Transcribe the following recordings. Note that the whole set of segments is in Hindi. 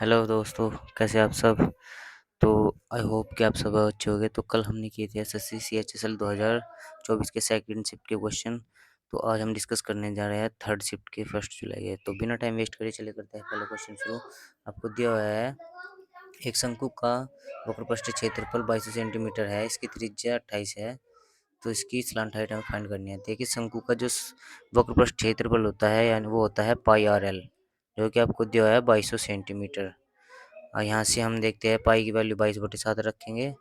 हेलो दोस्तों, कैसे आप सब। तो आई होप कि आप सब अच्छे होंगे। तो कल हमने किए थे एसएससी CHSL 2024 के सेकंड शिफ्ट के क्वेश्चन। तो आज हम डिस्कस करने जा रहे हैं थर्ड शिफ्ट के 1 जुलाई के। तो बिना टाइम वेस्ट करे चले करते हैं पहले क्वेश्चन शुरू। आपको दिया हुआ है एक शंकु का वक्रपृष्ठ क्षेत्रफल 2200 सेंटीमीटर है, इसकी त्रिज्या 28 है। तो इसकी स्लांट हाइट हमें फाइंड करनी है। देखिए शंकु का जो वक्रपृष्ठ क्षेत्रफल होता है यानी वो होता है पाई आर एल, जो कि आपको दिया हुआ है 2200 सेंटीमीटर। और यहाँ से हम देखते हैं पाई की वैल्यू 22/7 रखेंगे।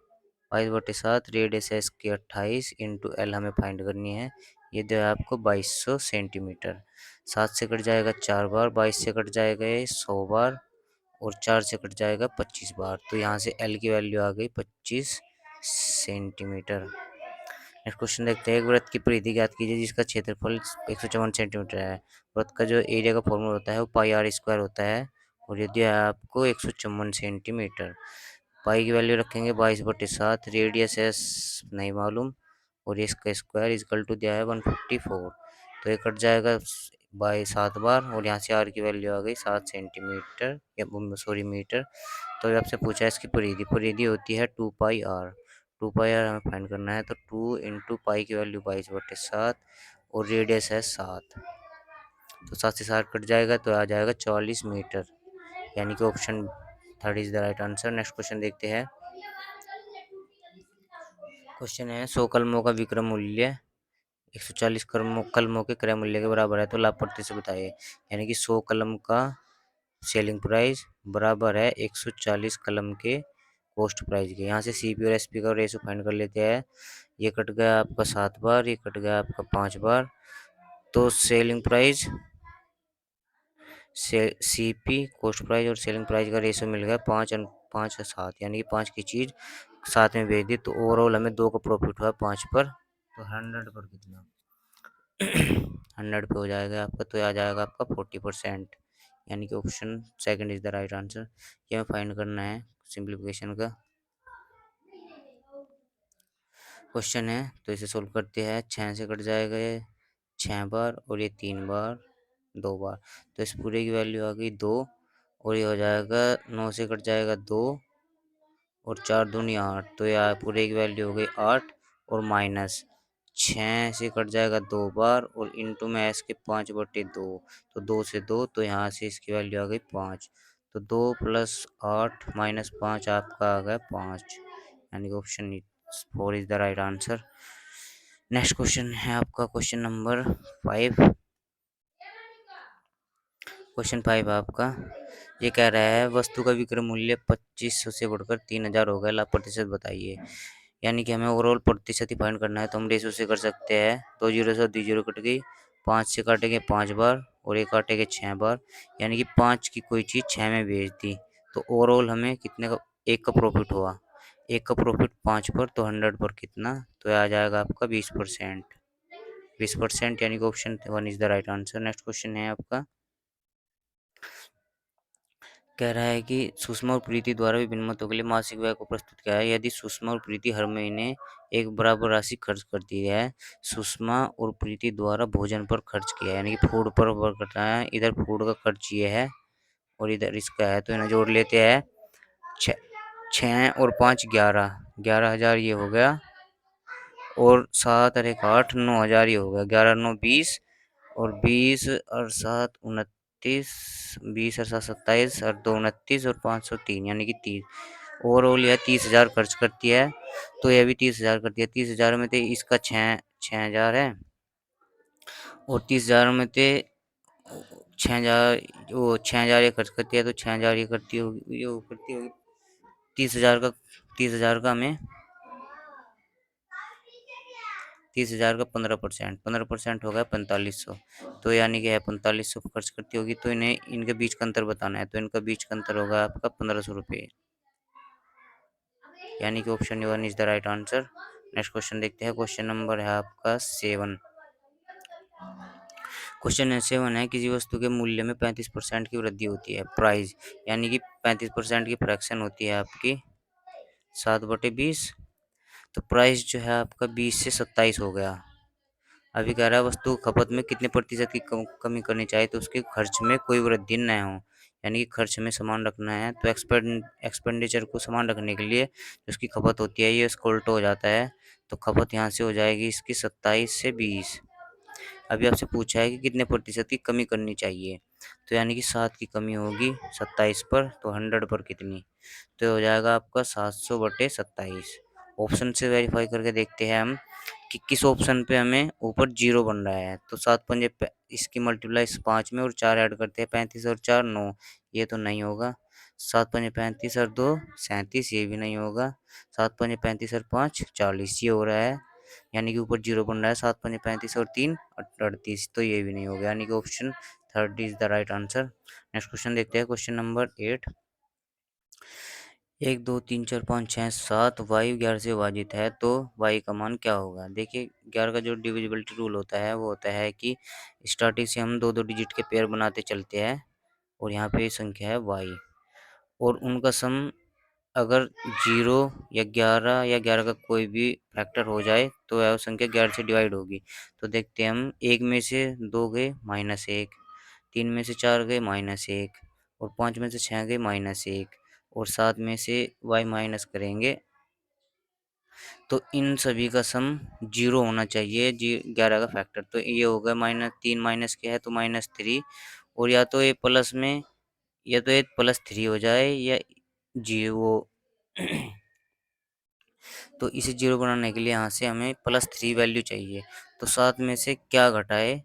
22/7 रेडियस है इसकी 28 इंटू एल हमें फाइंड करनी है। ये जो है आपको 2200 सेंटीमीटर। 7 से कट जाएगा 4 बार, 22 से कट जाएगा ये 100 बार, और 4 से कट जाएगा 25 बार। तो यहाँ से एल की वैल्यू आ गई 25 सेंटीमीटर। नेक्स्ट क्वेश्चन देखते हैं। एक वृत्त की परिधि ज्ञात कीजिए जिसका क्षेत्रफल 154 सेंटीमीटर है। वृत्त का जो एरिया का फॉर्मूला होता है वो पाई आर स्क्वायर होता है, और ये दिया है आपको 154 सेंटीमीटर। पाई की वैल्यू रखेंगे 22/7, रेडियस है नहीं मालूम, और इसका स्क्वायर इजकल टू दिया है 154। तो ये कट जाएगा बाई 7 बार, और यहाँ से आर की वैल्यू आ गई 7 सेंटीमीटर या सॉरी मीटर। तो ये आपसे पूछा है इसकी परिधि। परिधि होती है 2 पाई आर। 2 पाई आर हमें फाइंड करना है। तो 2 इंटू पाई की वैल्यू 22/7, और रेडियस है 7। तो 7 से 7 कट जाएगा तो आ जाएगा 44 मीटर, यानी कि option third is the right answer. Next question देखते हैं। क्वेश्चन है 100 कलमों का विक्रय मूल्य 140 कलमों के क्रय मूल्य के बराबर है, तो लाभार्थी से बताइए। यानी कि 100 कलम का सेलिंग प्राइस बराबर है 140 कलम के कॉस्ट प्राइस के। यहाँ से सीपी और एसपी का रेशो फाइंड कर लेते हैं। ये कट गया आपका 7 बार, ये कट गया आपका 5 बार। तो सेलिंग प्राइस से सीपी कॉस्ट प्राइस और सेलिंग प्राइस का रेशो मिल गया 5 और 7, यानी कि 5 की चीज़ 7 में बेच दी। तो ओवरऑल हमें 2 का प्रॉफिट हुआ 5 पर। तो 100 पर कितना 100 पे हो जाएगा आपका, तो आ जाएगा आपका 40%, यानी कि option second is the right answer. ये हमें फाइंड करना है सिंप्लीफिकेशन का क्वेश्चन है। तो इसे सोल्व करते हैं। 6 से कट जाएगा ये 6 बार, और ये 3 बार 2 बार। तो इस पूरे की वैल्यू आ गई 2, और ये हो जाएगा 9 से कट जाएगा 2, और 4 दूनी 8। तो यार पूरे की वैल्यू हो गई 8, और माइनस 6 से कट जाएगा 2 बार, और इंटू में इसके 5/2। तो 2 से 2, तो यहाँ से इसकी वैल्यू आ गई 5। तो 2 + 8 - 5 आपका आ गया 5, यानी कि option 4 is the right answer. Next question है आपका क्वेश्चन नंबर 5। क्वेश्चन 5 आपका ये कह रहा है वस्तु का विक्रय मूल्य 2500 से बढ़कर 3000 हो गया, लाभ प्रतिशत बताइए। यानी कि हमें ओवरऑल प्रतिशत ही फाइंड करना है। तो हम रेशो से कर सकते हैं। 2 जीरो से 2 जीरो कट गई, 5 से काटेंगे 5 बार, और एक काटेंगे 6 बार, यानी कि 5 की कोई चीज़ 6 में बेच दी। तो ओवरऑल हमें कितने का एक का प्रॉफिट हुआ, एक का प्रॉफिट 5 पर, तो 100 पर कितना, तो आ जाएगा आपका 20%। 20%, यानी कि option 1 is the right answer. Next question है आपका कह रहा है कि सुषमा और प्रीति द्वारा विभिन्न मतों के लिए मासिक व्यय को प्रस्तुत किया है। यदि सुषमा और प्रीति हर महीने एक बराबर राशि खर्च करती है। सुषमा और प्रीति द्वारा भोजन पर खर्च किया है, यानी कि फूड पर वर्क करना है। इधर फूड का खर्च ये है, और इधर इसका है। तो इन्हें जोड़ लेते हैं। 6 और 5 11, 11,000 ये हो गया, और 7 और 1 8, 9,000 ये हो गया। 11 9 20, और 20 और 7 29, 20 और 7 27, और 2 29, और 503, यानी कि 30। ओवरऑल यह 30,000 खर्च करती है। तो यह भी 30,000 करती है। 30,000 में से इसका 6,000 है, और 30,000 में से 6,000 वो 6,000 ये खर्च करती है। तो 6,000 ये करती होगी, ये वो करती होगी 30,000 का। 30,000 का हमें 30,000 का 15%, 15% होगा 4500। तो यानी कि है 4500 खर्च करती होगी। तो इन्हें इनके बीच का अंतर बताना है। तो इनका बीच का अंतर होगा आपका 1500 रुपये, यानी कि option 1 is the right answer. Next question देखते हैं। क्वेश्चन नंबर है आपका 7। क्वेश्चन है 7 है किसी वस्तु के मूल्य में 35% की वृद्धि होती है। प्राइस, यानी कि 35% की फ्रैक्शन होती है आपकी 7/20। तो प्राइस जो है आपका 20 से 27 हो गया। अभी कह रहा है वस्तु खपत में कितने प्रतिशत की कमी करनी चाहिए तो उसके खर्च में कोई वृद्धि न हो। यानी कि खर्च में समान रखना है, तो एक्सपेंडिचर को समान रखने के लिए जो उसकी खपत होती है ये इसका उल्टा हो जाता है। तो खपत यहाँ से हो जाएगी इसकी 27 से 20। अभी आपसे पूछा है कि कितने प्रतिशत की कमी करनी चाहिए, तो यानी कि 7 की कमी होगी 27 पर, तो 100 पर कितनी, तो हो जाएगा आपका 700/27। ऑप्शन से वेरीफाई करके देखते हैं हम कि किस ऑप्शन पे हमें ऊपर जीरो बन रहा है। तो सात पंजे इसकी मल्टीप्लाई 5 में और 4 ऐड करते हैं, 35 और 4 9, ये तो नहीं होगा। 7 पंजे 35 और 2 37, ये भी नहीं होगा। 7 पंजे 35 और 5 40, ये हो रहा है। यानी कि ऊपर जीरो बन रहा है। 7 पंजे 35 और 3 38, तो ये भी नहीं होगा। यानी कि option third is the right answer. Next question देखते हैं, क्वेश्चन नंबर 8। 1 2 3 4 5 6 7 वाई 11 से विभाजित है तो वाई का मान क्या होगा। देखिए 11 का जो डिविजिबिलिटी रूल होता है वो होता है कि स्टार्टिंग से हम दो दो डिजिट के पेयर बनाते चलते हैं, और यहाँ पे संख्या है वाई, और उनका सम अगर 0 या 11 या 11 का कोई भी फैक्टर हो जाए तो वह संख्या 11 से डिवाइड होगी। तो देखते हैं हम, 1 में से 2 गए -1, 3 में से 4 गए -1, और 5 में से 6 गए -1, और 7 में से y माइनस करेंगे, तो इन सभी का सम 0 होना चाहिए। 11 का फैक्टर तो ये होगा -3 माइनस क्या है तो -3, और या तो ये प्लस में, या तो ये +3 हो जाए या जीरो। तो इसे जीरो बनाने के लिए यहाँ से हमें +3 वैल्यू चाहिए। तो 7 में से क्या घटाए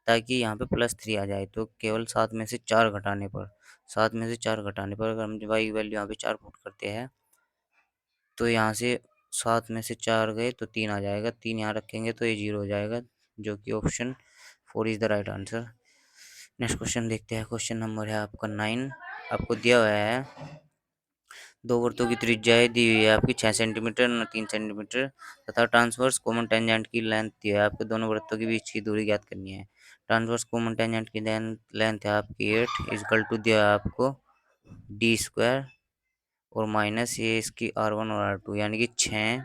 ताकि यहाँ पे +3 आ जाए, तो केवल 7 में से 4 घटाने पर, 7 में से 4 घटाने पर अगर हम y वैल्यू यहाँ पे 4 पुट करते हैं, तो यहाँ से 7 में से 4 गए तो 3 आ जाएगा, 3 यहाँ रखेंगे तो ये 0 हो जाएगा, जो कि option 4 is the right answer. Next question देखते हैं, क्वेश्चन नंबर है आपका 9। आपको दिया हुआ है दो वृत्तों की त्रिज्याएं दी हुई है आपकी 6 सेंटीमीटर और 3 सेंटीमीटर, तथा ट्रांसवर्स कॉमन टेंजेंट की लेंथ दी है आपको, दोनों वृत्तों के बीच की दूरी ज्ञात करनी है। ट्रांसवर्स कॉमन टेंजेंट की लेंथ है आपकी 8 इजकल टू दिया है आपको d² और माइनस ये इसकी r1 और r2, यानी कि 6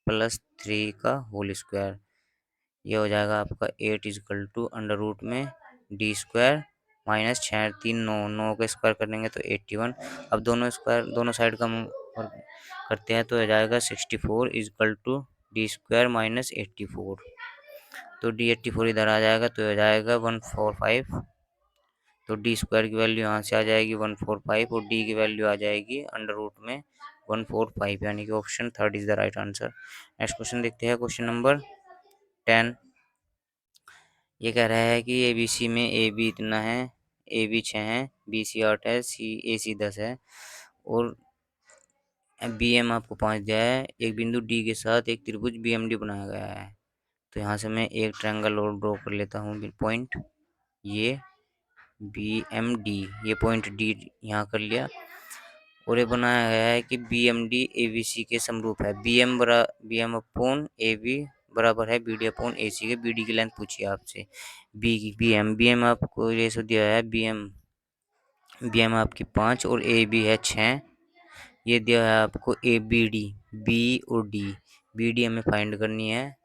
+ 3 का होल स्क्वायर, ये हो जाएगा आपका 8 इजकल टू √में d² माइनस 6 3 9, 9 का स्क्वायर करेंगे तो 81। अब दोनों स्क्वायर दोनों साइड का करते हैं तो हो जाएगा 64 इजकल टू d² माइनस 84, तो d84 इधर आ जाएगा तो हो जाएगा 145। तो d² की वैल्यू यहाँ से आ जाएगी 145, और d की वैल्यू आ जाएगी √में 145, यानी कि option third is the right answer. Next question देखते हैं, क्वेश्चन नंबर 10। ये कह रहा है कि ABC में AB इतना है, AB 6 है, BC 8 है, AC 10 है, और BM आपको 5 दिया है। एक बिंदु D के साथ एक त्रिभुज BMD बनाया गया है। तो यहाँ से मैं एक ट्रायंगल और ड्रॉ कर लेता हूँ पॉइंट, ये BMD, ये पॉइंट D यहाँ कर लिया, और ये बनाया गया है कि BMD ABC के समरूप है। BM अपॉन AB बराबर है BD अपॉन AC के। BD की लेंथ पूछी है आपसे, B की BM आपको रेशो दिया है, BM आपकी 5 और AB है 6, ये दिया है आपको ABD, B और D, BD हमें फाइंड करनी है,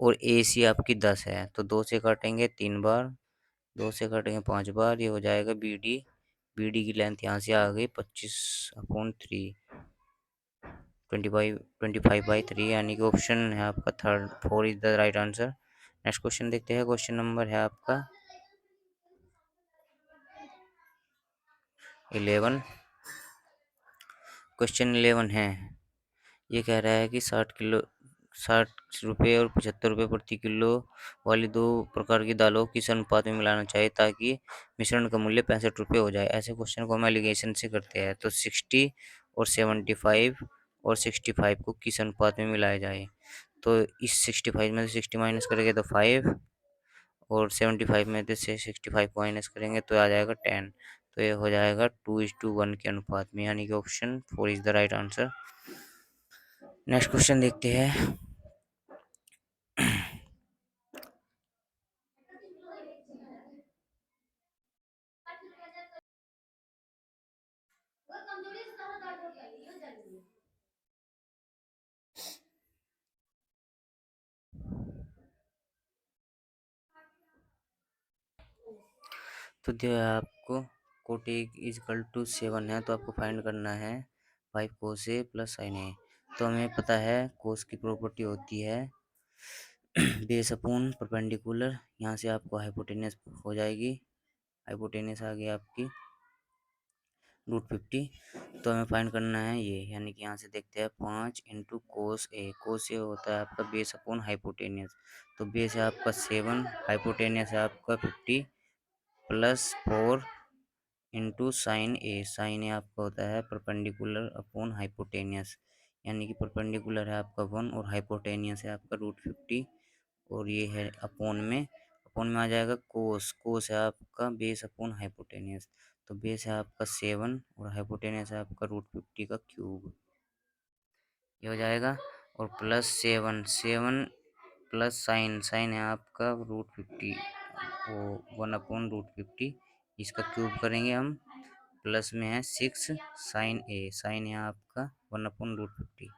और AC आपकी 10 है, तो 2 से काटेंगे 3 बार, 2 से काटेंगे 5 बार, ये हो जाएगा BD की लेंथ यहाँ से आ गई 25/3, 25/3, यानी कि ऑप्शन है आपका third 4 is the right answer. Next question देखते हैं, क्वेश्चन नंबर है आपका 11। क्वेश्चन 11 है, ये कह रहा है कि 60 रुपये और 75 रुपये प्रति किलो वाली दो प्रकार की दालों को किस अनुपात में मिलाना चाहिए ताकि मिश्रण का मूल्य 65 रुपये हो जाए। ऐसे क्वेश्चन को हम एलिगेशन से करते हैं, तो 60 और 75 और 65 को किस अनुपात में मिलाया जाए। तो इस 65 में से 60 माइनस करेंगे तो 5, और 75 में से 65 को माइनस करेंगे तो आ जाएगा 10, तो ये हो जाएगा 2:1 के अनुपात में, यानी कि option 4 is the right answer. Next question देखते हैं, तो दिया है आपको कोटेक इज इक्वल टू 7 है, तो आपको फाइंड करना है 5 कोस ए प्लस साइन ए। तो हमें पता है कोस की प्रॉपर्टी होती है बेस अपॉन परपेंडिकुलर। यहाँ से आपको हाइपोटेनियस हो जाएगी, हाइपोटेनियस आ गई आपकी √50। तो हमें फाइंड करना है ये, यानी कि यहाँ से देखते हैं 5 इंटू कोस ए होता है आपका बेस अपॉन हाइपोटेनियस। तो बेस है आपका 7, हाइपोटेनियस है आपका 50 प्लस 4 इंटू साइन ए आपका होता है परपेंडिकुलर अपॉन हाइपोटेनियस, यानी कि परपेंडिकुलर है आपका 1 और हाइपोटेनियस है आपका √50। और ये है अपोन में आ जाएगा कोस है आपका बेस अपॉन हाइपोटेनियस। तो बेस है आपका 7 और हाइपोटेनियस है आपका √50 का क्यूब, ये हो जाएगा। और प्लस 7 प्लस साइन है आपका √50, वो 1/√50, इसका क्यूब करेंगे हम। प्लस में है 6 साइन है आपका 1/√50।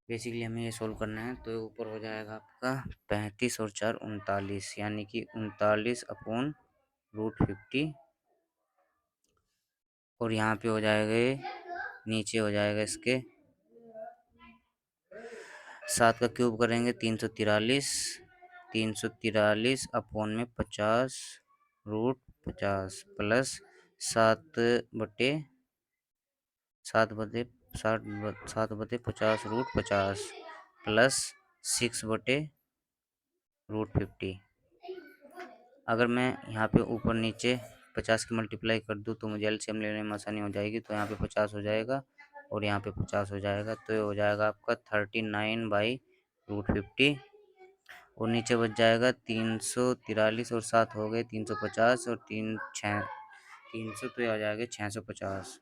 बेसिकली हमें ये सोल्व करना है, तो ऊपर हो जाएगा आपका 35 और 4 39, यानी कि 39/√50। और यहाँ पे हो जाएगा, नीचे हो जाएगा इसके 7 का क्यूब करेंगे 343 अपॉन में 50√50 प्लस 7 सात बटे 50√50 प्लस 6/√50। अगर मैं यहाँ पे ऊपर नीचे 50 की मल्टीप्लाई कर दूँ तो मुझे एलसीएम लेने में आसानी हो जाएगी। तो यहाँ पे 50 हो जाएगा और यहाँ पे 50 हो जाएगा, तो ये हो जाएगा आपका 39/√50। और नीचे बच जाएगा 343 और 7 हो गए 350 और 300, तो ये आ जाएगा 650।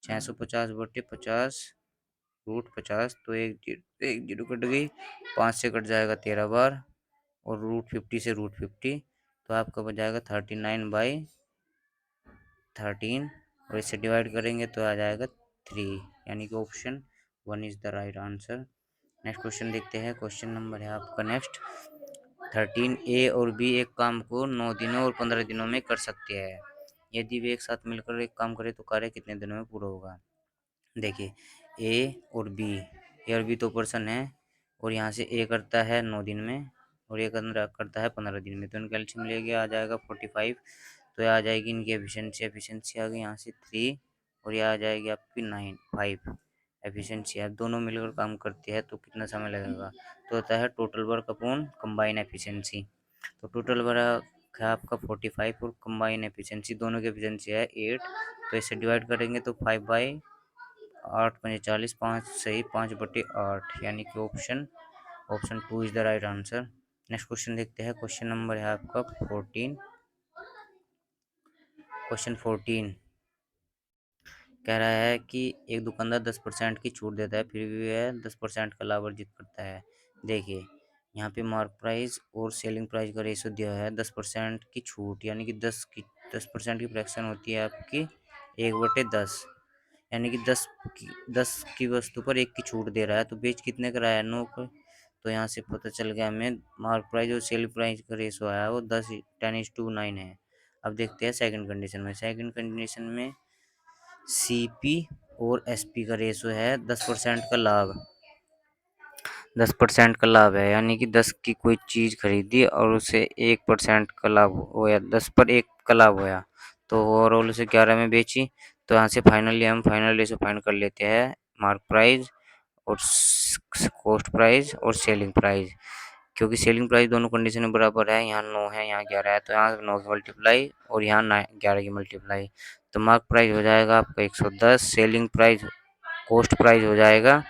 650/50√50, तो एक जीरो कट गई, 5 से कट जाएगा 13 बार और √50 से √50, तो आपका बच जाएगा 39/13 और इसे डिवाइड करेंगे तो आ जाएगा 3, यानी कि option 1 is the right answer. Next question देखते हैं। क्वेश्चन नंबर है आपका नेक्स्ट 13, ए और बी एक काम को 9 दिनों और 15 दिनों में कर सकते हैं। यदि वे एक साथ मिलकर एक काम करें तो कार्य कितने दिनों में पूरा होगा। देखिए ए और बी तो पर्सन है, और यहाँ से ए करता है 9 दिन में और ये करता है 15 दिन में, तो इनका एलसीएम लेके आ जाएगा 45। तो ये आ जाएगी इनकी एफिशिएंसी आ गई यहाँ से 3 और ये आ जाएगी आपकी 5 एफिशिएंसी। है दोनों मिलकर काम करती है तो कितना समय लगेगा, तो होता है total work upon combine efficiency. तो टोटल वर्क है आपका 45 और कंबाइन एफिशिएंसी दोनों की एफिशिएंसी है 8, तो इसे डिवाइड करेंगे तो 5/8 5 सही 5/8, यानी कि option 2 is the right answer. Next question देखते हैं। क्वेश्चन नंबर है आपका 14। क्वेश्चन 14 कह रहा है कि एक दुकानदार 10% की छूट देता है, फिर भी वह 10% का लाभ अर्जित करता है। देखिए यहाँ पे मार्क प्राइस और सेलिंग प्राइस का रेशो दिया है 10% की छूट, यानी कि 10% की फ्रैक्शन होती है आपकी 1/10, यानी कि 10 की वस्तु पर 1 की छूट दे रहा है, तो बेच कितने का रहा है 9 का। तो यहाँ से पता चल गया हमें मार्क प्राइस और सेल प्राइस का रेशो है वो 10:9 है। अब देखते हैं सेकंड कंडीशन में। सेकंड कंडीशन में सीपी और एसपी का रेशो है 10% का लाभ, 10% का लाभ है, यानी कि 10 की कोई चीज़ खरीदी और उसे 1% का लाभ होया, 10 पर 1 का लाभ होया, तो ओवरऑल उसे 11 में बेची। तो यहाँ से फाइनली हम फाइनल रेशो फाइंड कर लेते हैं, मार्क प्राइस और कॉस्ट प्राइस और सेलिंग प्राइस। क्योंकि सेलिंग प्राइस दोनों कंडीशन में बराबर है, यहाँ 9 है यहाँ 11 है, तो यहाँ 9 की मल्टीप्लाई और यहाँ 11 की मल्टीप्लाई, तो मार्क प्राइस हो जाएगा आपका 110, सेलिंग प्राइस कॉस्ट प्राइस हो जाएगा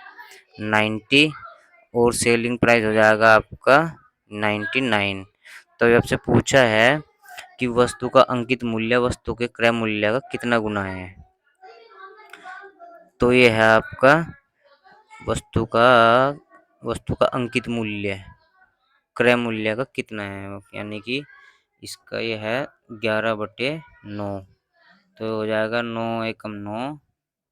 90 और सेलिंग प्राइस हो जाएगा आपका 99। तो ये आपसे पूछा है कि वस्तु का अंकित मूल्य वस्तु के क्रय मूल्य का कितना गुना है। तो ये है आपका वस्तु का अंकित मूल्य क्रय मूल्य का कितना है, यानी कि इसका ये है 11/9, तो हो जाएगा 9 एकम 9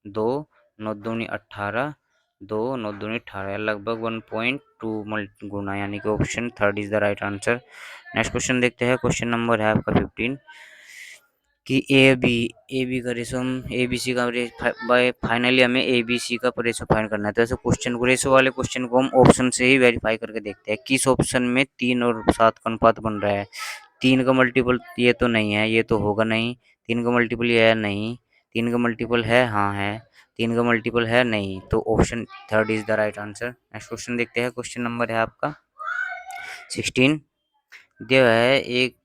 2 9 दूनी 18 2 9 दूनी 18, लगभग 1.2 गुना, यानी कि option 3 is the right answer. Next question देखते हैं। क्वेश्चन नंबर है आपका 15। कि ए बी का रेशो हम ए बी सी का बाय फाइनली हमें ए बी सी का रेशो फाइंड करना है। तो ऐसे क्वेश्चन को, रेशो वाले क्वेश्चन को हम ऑप्शन से ही वेरीफाई करके देखते हैं। किस ऑप्शन में 3 और 7 का अनुपात बन रहा है। 3 का मल्टीपल ये तो नहीं है, ये तो होगा नहीं। 3 का मल्टीपल ये है नहीं। 3 का मल्टीपल है, हाँ है। 3 का मल्टीपल है नहीं, तो option third is the right answer. Next question देखते हैं। क्वेश्चन नंबर है आपका 16। दिया है एक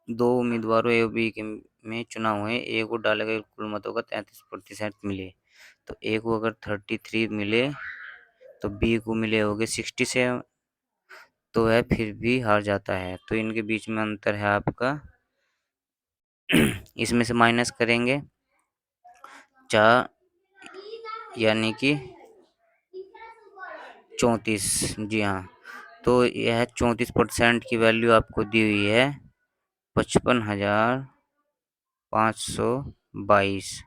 दो उम्मीदवारों ए और बी के में चुनाव हुए। ए को डाले गए कुल मतों का 33% मिले। तो ए को अगर 33 मिले तो बी को मिले होंगे 67, तो वह फिर भी हार जाता है। तो इनके बीच में अंतर है आपका इसमें से माइनस करेंगे 4, यानी कि 34। जी हाँ, तो यह 34% की वैल्यू आपको दी हुई है 55,522।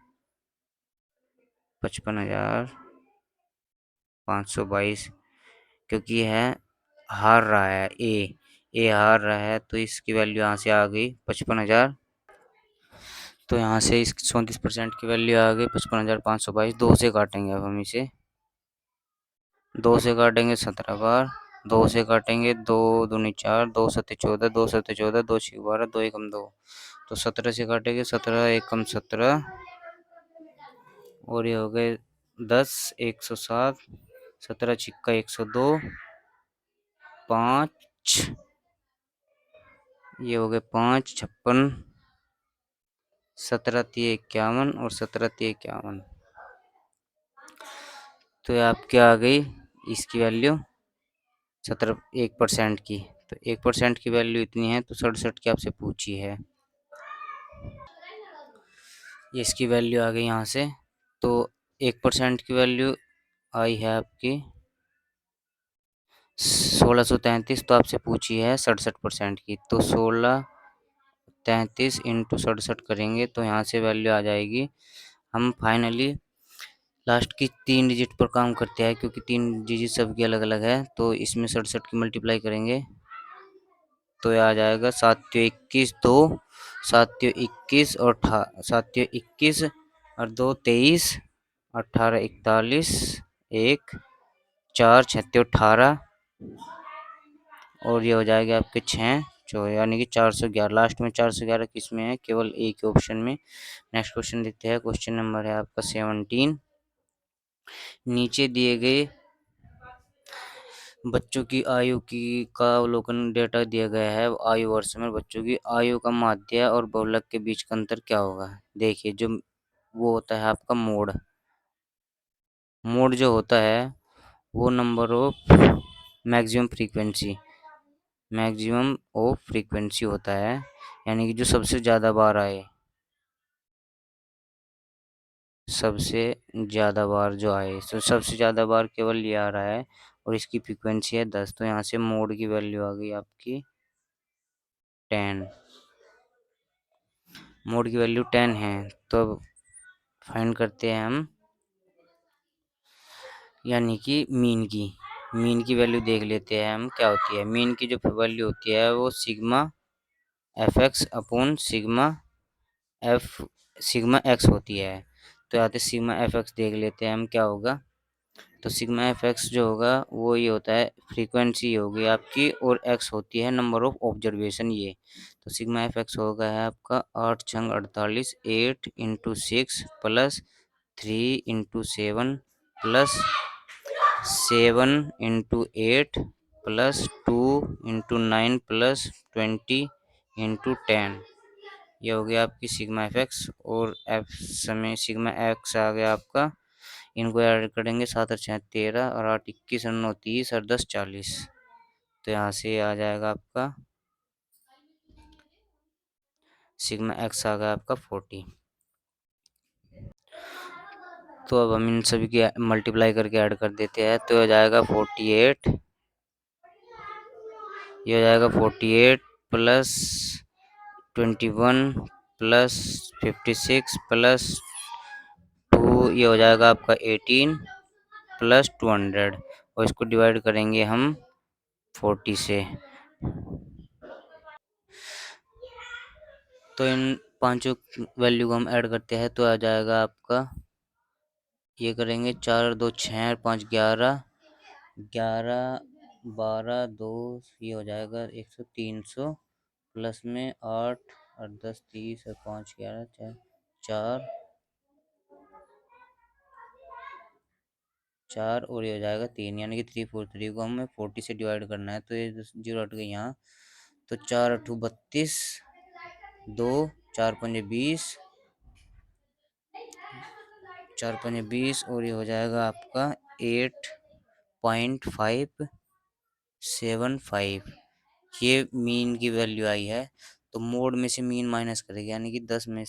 55,522, क्योंकि यह हार रहा है। ए हार रहा है, तो इसकी वैल्यू यहाँ से आ गई 55,000। तो यहाँ से इस 34% की वैल्यू आ गई 55,522। 2 से काटेंगे अब हम इसे। 2 से काटेंगे 17 बार। 2 से काटेंगे 2 दूनी 4, 2 सत्ते 14, 2 सत्ते 14, 2 छः 12, 2 एकम 2। तो 17 से काटेंगे 17 एकम 17, और ये हो गए 10, 107, 17 छिक्का 102, 5, ये हो गए 5, 56, 17 तिये 51 और 17 तिये 51। तो ये आपके आ गई इसकी वैल्यू 1% की। तो 1% की वैल्यू इतनी है, तो 67 की आपसे पूछी है। ये इसकी वैल्यू आ गई यहाँ से। तो 1% की वैल्यू आई है आपकी 1633। तो आपसे पूछी है 67% की। तो 1633 इंटू 67 करेंगे तो यहाँ से वैल्यू आ जाएगी। हम फाइनली लास्ट की 3 डिजिट पर काम करते हैं, क्योंकि 3 डिजिट सबकी अलग अलग है। तो इसमें 67 की मल्टीप्लाई करेंगे तो ये आ जाएगा 721 2, 721 और 721 और 2 23, 18 41, 1 4 36 18, और ये हो जाएगा आपके 6 जो, यानी कि 411। लास्ट में 411 किस में है, केवल एक ही ऑप्शन में। नेक्स्ट क्वेश्चन देखते हैं। क्वेश्चन नंबर है आपका 17। नीचे दिए गए बच्चों की आयु की का अवलोकन डेटा दिया गया है। आयु वर्ष में बच्चों की आयु का माध्य और बहुलक के बीच का अंतर क्या होगा। देखिए, जो वो होता है आपका मोड। मोड जो होता है वो number of maximum of frequency होता है, यानी कि जो सबसे ज़्यादा बार आए, सबसे ज़्यादा बार जो आए, तो सबसे ज़्यादा बार केवल ये आ रहा है, और इसकी फ्रीक्वेंसी है 10। तो यहाँ से मोड की वैल्यू आ गई आपकी 10। मोड की वैल्यू 10 है। तो फाइंड करते हैं हम, यानी कि मीन की वैल्यू देख लेते हैं हम क्या होती है। मीन की जो वैल्यू होती है वो sigma F x upon sigma x होती है। तो यहाँ पे सिग्मा एफ एक्स देख लेते हैं हम क्या होगा। तो सिग्मा एफ एक्स जो होगा वो ये होता है, फ्रीक्वेंसी होगी आपकी, और एक्स होती है नंबर ऑफ ऑब्जर्वेशन ये। तो सिग्मा एफ एक्स होगा है आपका 8 छंग 48, 8 into 6 plus 3 into 7 plus 7 into 8 plus 2 into 9 plus 20 into 10। ये हो गया आपकी सिग्मा एफ एक्स, और एफ समय सिग्मा एक्स आ गया आपका। इनको ऐड करेंगे 7 और 6 13, और 8 21 और 9 30 और 10 40। तो यहाँ से आ जाएगा आपका सिग्मा एक्स आ गया आपका 40। तो अब हम इन सभी की मल्टीप्लाई करके ऐड कर देते हैं। तो हो जाएगा 48, ये हो जाएगा 48 प्लस 21 प्लस 56 प्लस 2, ये हो जाएगा आपका 18 प्लस 200, और इसको डिवाइड करेंगे हम 40 से। तो इन पांचों वैल्यू को हम ऐड करते हैं तो आ जाएगा आपका, ये करेंगे 4 और 2 6 और 5 11, 11 12 2, ये हो जाएगा 100 300, प्लस में 8 और 10 30 और 5 11 4 4 और ये हो जाएगा 3, यानी कि 3 4 3 को हमें 40 से डिवाइड करना है, तो ये जीरो हट गई यहाँ। तो 4 8 32, 2 4 5 20, 4 5 20, और ये हो जाएगा आपका 8.575। ये मीन की वैल्यू आई है। तो मोड में से मीन माइनस करेंगे, यानी कि 10 में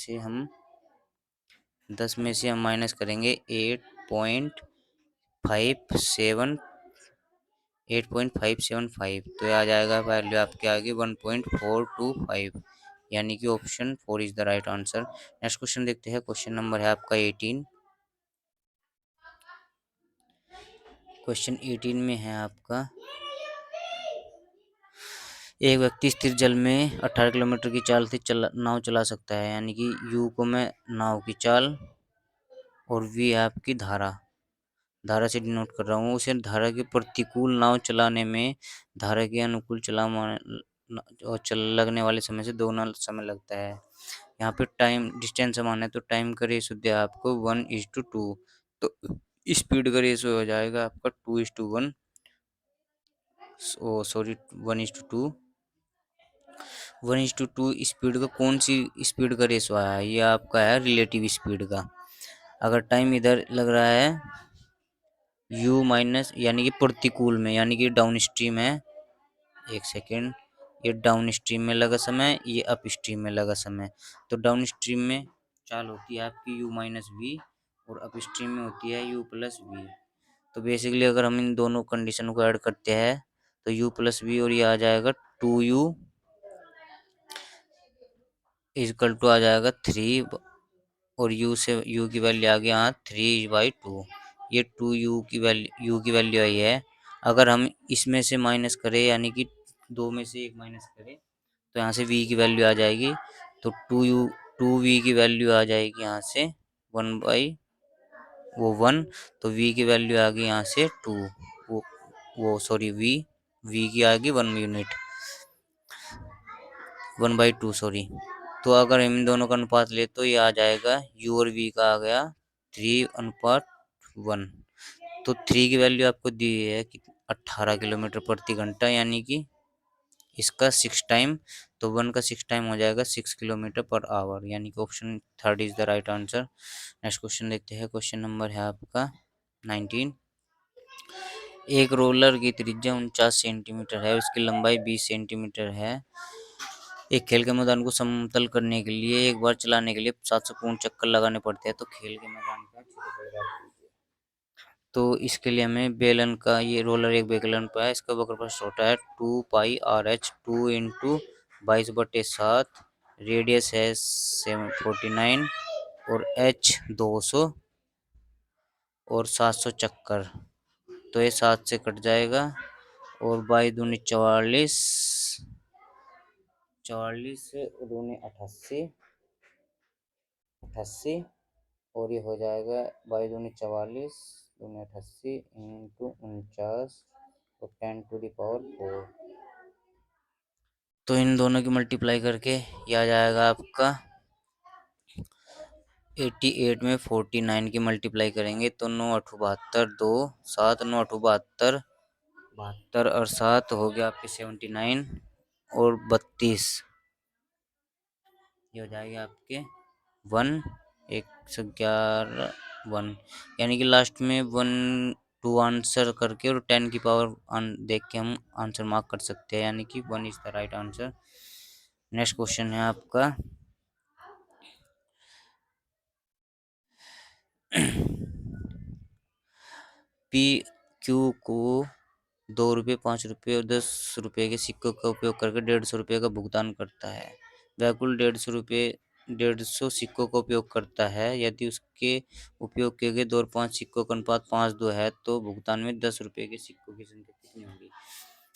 से हम माइनस करेंगे 8.575, तो ये आ जाएगा वैल्यू आपके आगे 1.425, यानी कि option 4 is the right answer. Next question देखते हैं। क्वेश्चन नंबर है आपका 18। क्वेश्चन 18 में है आपका, एक व्यक्ति स्थिर जल में 18 किलोमीटर की चाल से नाव चला सकता है, यानी कि यू को मैं नाव की चाल और वी है आपकी धारा, धारा से डिनोट कर रहा हूँ। उसे धारा के प्रतिकूल नाव चलाने में धारा के अनुकूल और चल लगने वाले समय से दोगुना समय लगता है। यहाँ पे टाइम डिस्टेंस समान है, तो टाइम का रेशो दिया आपको 1:2, तो स्पीड का रेशो हो जाएगा आपका 2:1, सॉरी 1:2। 1:2 स्पीड का कौन सी स्पीड का रेशो आया है? ये आपका है रिलेटिव स्पीड का। अगर टाइम इधर लग रहा है u माइनस, यानी कि प्रतिकूल में, यानी कि डाउन स्ट्रीम है, एक सेकेंड, ये डाउन स्ट्रीम में लगा समय, ये अप स्ट्रीम में लगा समय। तो डाउन स्ट्रीम में चाल होती है आपकी u माइनस वी, और अप स्ट्रीम में होती है u प्लस वी। तो बेसिकली अगर हम इन दोनों कंडीशन को ऐड करते हैं तो u प्लस वी, और ये आ जाएगा 2u इजकल टू आ जाएगा 3, और u की वैल्यू आ गई यहाँ 3/2। ये 2u की वैल्यू आई है। अगर हम इसमें से माइनस करें, यानी कि दो में से एक माइनस करें, तो यहाँ से v की वैल्यू आ जाएगी। तो 2v की वैल्यू आ जाएगी यहाँ से 1/1, तो v की वैल्यू आ गई यहाँ से 2, वो सॉरी v की आ गई 1 यूनिट, 1/2 सॉरी। तो अगर हम इन दोनों का अनुपात ले तो ये आ जाएगा u और v का आ गया 3:1। तो 3 की वैल्यू आपको दी है कि 18 किलोमीटर प्रति घंटा, यानी कि इसका 6 टाइम, तो 1 का 6 टाइम हो जाएगा 6 किलोमीटर पर आवर, यानी कि option 3 is the right answer. Next question देखते हैं। क्वेश्चन नंबर है आपका 19। एक रोलर की त्रिज्या 49 सेंटीमीटर है, उसकी लंबाई 20 सेंटीमीटर है। एक खेल के मैदान को समतल करने के लिए एक बार चलाने के लिए 700 पूर्ण चक्कर लगाने पड़ते हैं, तो खेल के मैदान का क्षेत्रफल ज्ञात कीजिए। तो इसके लिए हमें बेलन का, ये रोलर एक बेलन पर है, इसका वक्रपृष्ठ छोटा है 2πRH, 2 × 22/7, रेडियस है 749, और h 200 और 700 चक्कर। तो ये 7 से कट जाएगा, और 22 × 44, 44 दूनी 88, 88, और ये हो जाएगा 22 × 44 दूनी 88 इंटू 49 और 10⁴। तो इन दोनों की मल्टीप्लाई करके ये आ जाएगा आपका 88 में 49 की मल्टीप्लाई करेंगे तो 9 8 72, 2 7 9 8 72, 72 और 7 हो गया आपके 79, और 32, ये हो जाएगा आपके 1 111 1, यानी कि लास्ट में 1 2 आंसर करके और 10 की पावर देख के हम आंसर मार्क कर सकते हैं, यानी कि 1 is the right answer. Next question है आपका पी क्यू को 2 रुपये 5 रुपये और 10 रुपये के सिक्कों का उपयोग करके 150 रुपये का भुगतान करता है। वह कुल 150 सिक्कों का उपयोग करता है। यदि उसके उपयोग किए गए 2 और 5 सिक्कों का अनुपात 5:2 है, तो भुगतान में 10 रुपये के सिक्कों की संख्या कितनी होगी?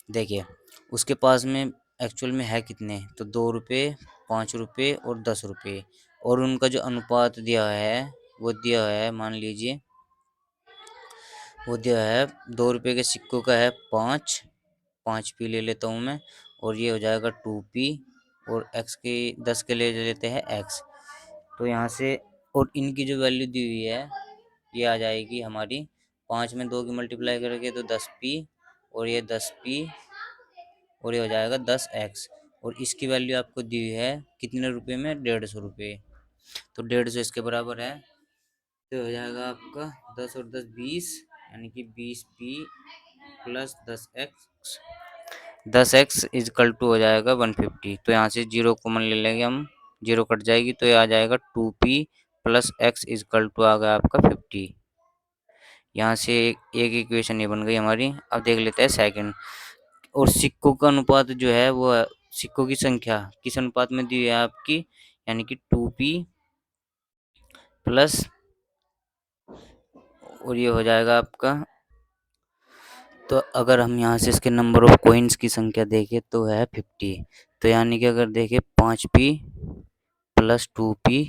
देखिए, उसके पास में एक्चुअल में है कितने, तो 2 रुपये ₹5 और ₹10, और उनका जो अनुपात दिया है वो दिया है, मान लीजिए वो दिया है ₹2 के सिक्कों का है 5, 5p ले लेता हूँ मैं, और ये हो जाएगा 2p, और x के 10 के ले लेते हैं x। तो यहाँ से और इनकी जो वैल्यू दी हुई है ये आ जाएगी हमारी, 5 में 2 की मल्टीप्लाई करेंगे तो 10p, और ये 10p, और ये हो जाएगा 10x, और इसकी वैल्यू आपको दी हुई है कितने रुपए में, ₹150। तो 150 इसके बराबर है, तो हो जाएगा आपका 10 और 10 20, यानी कि 20p plus 10x, 10x is equal to हो जाएगा 150। तो यहाँ से जीरो कॉमन ले लेंगे हम, जीरो कट जाएगी तो ये आ जाएगा 2p plus x equal to आ गया आपका 50। यहाँ से एक इक्वेशन ये बन गई हमारी। अब देख लेते हैं सेकंड। और सिक्कों का अनुपात जो है वो सिक्कों की संख्या किस अनुपात में दी है आपकी, यानी कि 2p प्लस, और ये हो जाएगा आपका, तो अगर हम यहाँ से इसके नंबर ऑफ कॉइन्स की संख्या देखें तो है 50। तो यानी कि अगर देखें 5p प्लस 2p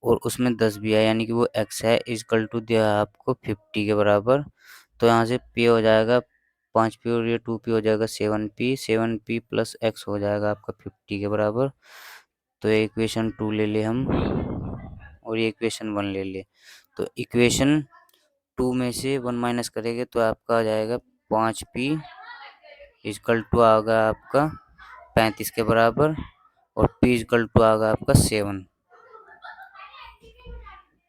और उसमें 10 भी है, यानी कि वो x है, इजकल टू दिया है आपको 50 के बराबर। तो यहाँ से p हो जाएगा 5p, और ये 2p हो जाएगा 7p, 7p प्लस x हो जाएगा आपका 50 के बराबर। तो ये इक्वेशन 2 ले ले हम, और ये इक्वेशन 1 ले ले। तो इक्वेशन 2 में से 1 माइनस करेंगे तो आपका आ जाएगा 5p इजकल टू आ गया आपका 35 के बराबर, और p इजकल टू आ गया आपका 7।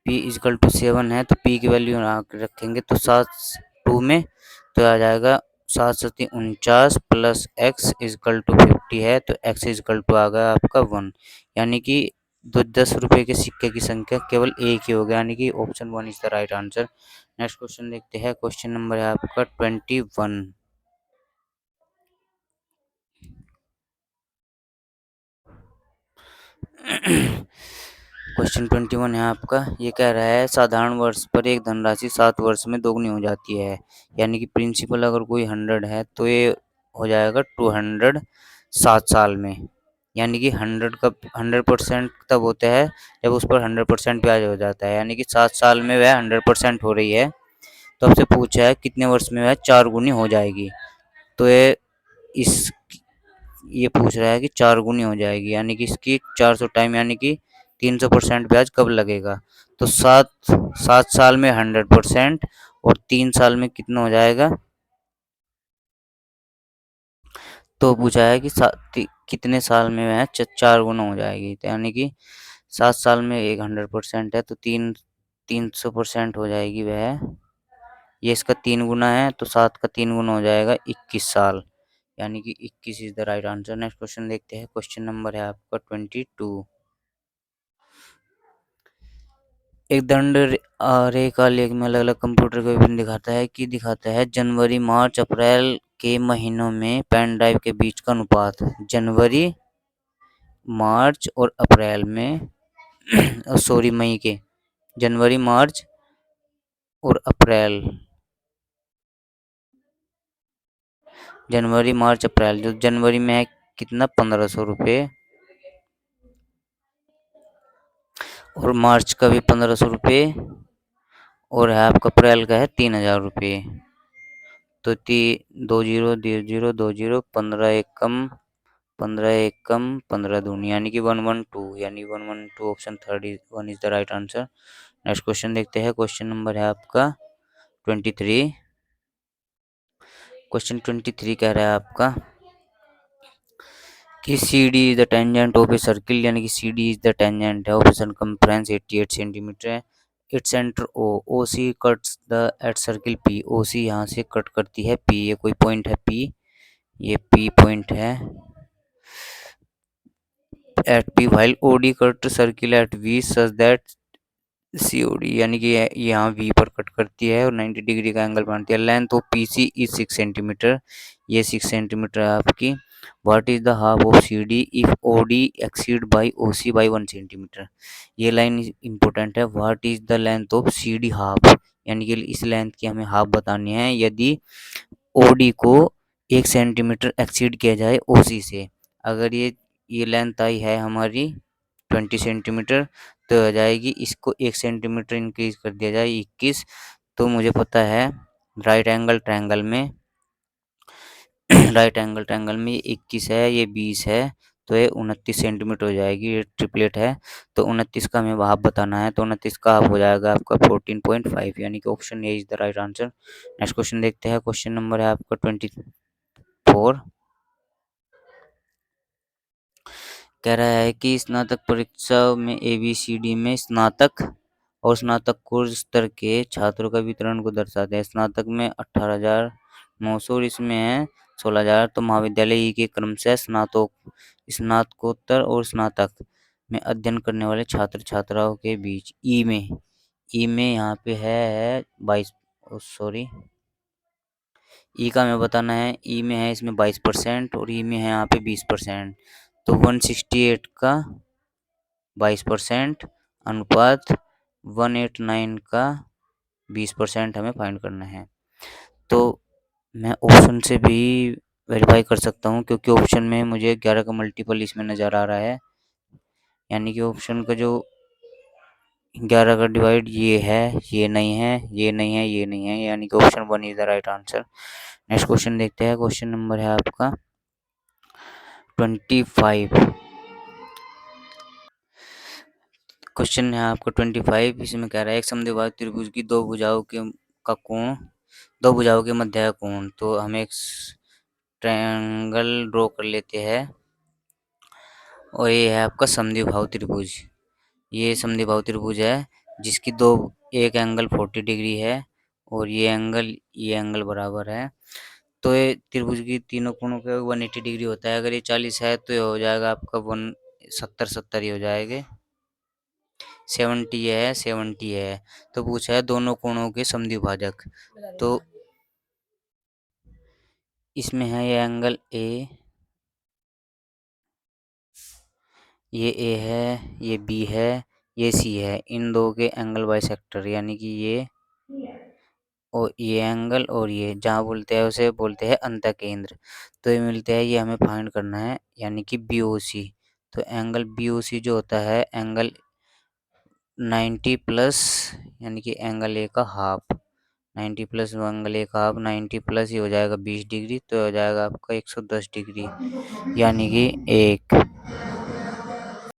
p इजकल टू 7 है, तो p की वैल्यू रखेंगे तो 7 2 में, तो आ जाएगा 7 7 49 प्लस x इजकल टू 50 है, तो x इजकल टू आ गया आपका 1। यानी कि दो ₹10 के सिक्के की संख्या केवल एक ही होगा, यानी कि option 1 is the right answer. Next question देखते हैं। क्वेश्चन नंबर है आपका 21। क्वेश्चन 21 है आपका। ये कह रहा है साधारण वर्ष पर एक धनराशि 7 वर्ष में दोगुनी हो जाती है, यानी कि प्रिंसिपल अगर कोई 100 है तो ये हो जाएगा 200 7 साल में। यानी कि 100 का 100% तब होता है जब उस पर 100% ब्याज हो जाता है, यानी कि 7 साल में वह 100% हो रही है। तो आपसे पूछा है कितने वर्ष में वह 4 गुनी हो जाएगी। तो इस ये पूछ रहा है कि 4 गुनी हो जाएगी, यानी कि इसकी 400 टाइम, यानी कि 300% ब्याज कब लगेगा। तो 7 साल में 100%, और 3 साल में कितना हो जाएगा। तो पूछा है कि कितने साल में वह 4 गुना हो जाएगी, तो यानी कि 7 साल में एक 100% है तो 300% हो जाएगी वह। ये इसका 3 गुना है, तो 7 का 3 गुना हो जाएगा 21 साल, यानी कि 21 is the right answer. Next question देखते हैं। क्वेश्चन नंबर है आपका 22। एक दंड रेखा लेख में अलग अलग कंप्यूटर का विवरण दिखाता है जनवरी मार्च अप्रैल के महीनों में पेन ड्राइव के बीच का अनुपात। जनवरी मार्च और अप्रैल में सॉरी मई के, जनवरी मार्च और अप्रैल, जनवरी मार्च अप्रैल, जो जनवरी में है कितना ₹1500, और मार्च का भी ₹1500, और है आपका अप्रैल का है ₹3000। तो 20 20 15 एक कम 15 दूनी, यानी कि 112, यानी 112 option third is 1 is the right answer. Next question देखते हैं। क्वेश्चन नंबर है आपका 23। क्वेश्चन 23 कह रहा है आपका कि C D is the tangent of a circle, यानी कि C D is the tangent है ऑफ ए सर्कमफ्रेंस 88 सेंटीमीटर है। It centre O C cuts the at circle P, O C यहाँ से कट करती है पी, ये कोई पॉइंट है पी, ये पी पॉइंट है at P, while OD cut circle at V such that COD, यानी कि यहाँ V पर कट करती है और 90 डिग्री का एंगल बनाती है। Length of PC is 6 centimetre, ये 6 सेंटीमीटर है आपकी। What is the half of CD if OD exceed by OC by 1 centimetre, ये लाइन इंपॉर्टेंट है। What is the length of CD half, यानी कि इस लेंथ की हमें हाफ बतानी है यदि OD को 1 सेंटीमीटर एक्सीड किया जाए OC से। अगर ये ये लेंथ आई है हमारी 20 सेंटीमीटर, तो हो जाएगी, इसको 1 सेंटीमीटर इंक्रीज कर दिया जाए 21। तो मुझे पता है राइट एंगल ट्रायंगल में राइट एंगल ट्रायंगल में ये 21 है, ये 20 है, तो ये 29 सेंटीमीटर हो जाएगी। ये ट्रिपलेट है, तो 29 का हमें हाफ बताना है, तो 29 का हाफ हो जाएगा आपका 14.5, यानी कि option A is the right answer. Next question देखते हैं। क्वेश्चन नंबर है आपका 24। कह रहा है कि स्नातक परीक्षा में ABCD में स्नातक और स्नातकोत्तर स्तर के छात्रों का वितरण को दर्शाते हैं। स्नातक में 18,900 और इसमें है 16,000। तो महाविद्यालय के क्रमशः स्नातकोत्तर और स्नातक में अध्ययन करने वाले छात्र छात्राओं के बीच ई में यहाँ पे है 22, सॉरी, ई का हमें बताना है। ई में है इसमें 22% और ई में है यहाँ पे 20%। तो 168 का 22% अनुपात 189 का 20% हमें फाइंड करना है। तो मैं ऑप्शन से भी वेरीफाई कर सकता हूँ, क्योंकि ऑप्शन में मुझे 11 का मल्टीपल इसमें नज़र आ रहा है, यानी कि ऑप्शन का जो 11 का डिवाइड ये है, ये नहीं है, ये नहीं है, ये नहीं है, यानी कि option 1 is the right answer. Next question देखते हैं। क्वेश्चन नंबर है आपका 25। क्वेश्चन है आपका 25। इसमें कह रहा है एक समद्विबाहु त्रिभुज की दो भुजाओं के मध्य का कोण। तो हम एक ट्रायंगल ड्रॉ कर लेते हैं, और ये है आपका समद्विबाहु त्रिभुज। ये समद्विबाहु त्रिभुज है जिसकी एक एंगल 40 डिग्री है और ये एंगल बराबर है। तो ये त्रिभुज की तीनों कोणों का 180 डिग्री होता है। अगर ये 40 है तो ये हो जाएगा आपका 170 ही हो जाएंगे। 70 है। तो पूछा है दोनों कोणों के समद्विभाजक। तो इसमें है ये एंगल ए, ये ए है, ये बी है, ये सी है। इन दो के एंगल बाइसेक्टर, यानी कि ये और ये एंगल और ये जहाँ बोलते हैं उसे बोलते हैं अंतःकेंद्र। तो ये मिलते हैं, ये हमें फाइंड करना है, यानी कि BOC। तो एंगल BOC जो होता है एंगल 90 प्लस, यानी कि एंगल ए का हाफ, 90 प्लस एंगल ए का हाफ 90 प्लस ये हो जाएगा 20 डिग्री, तो हो जाएगा आपका 110 डिग्री, यानी कि 1।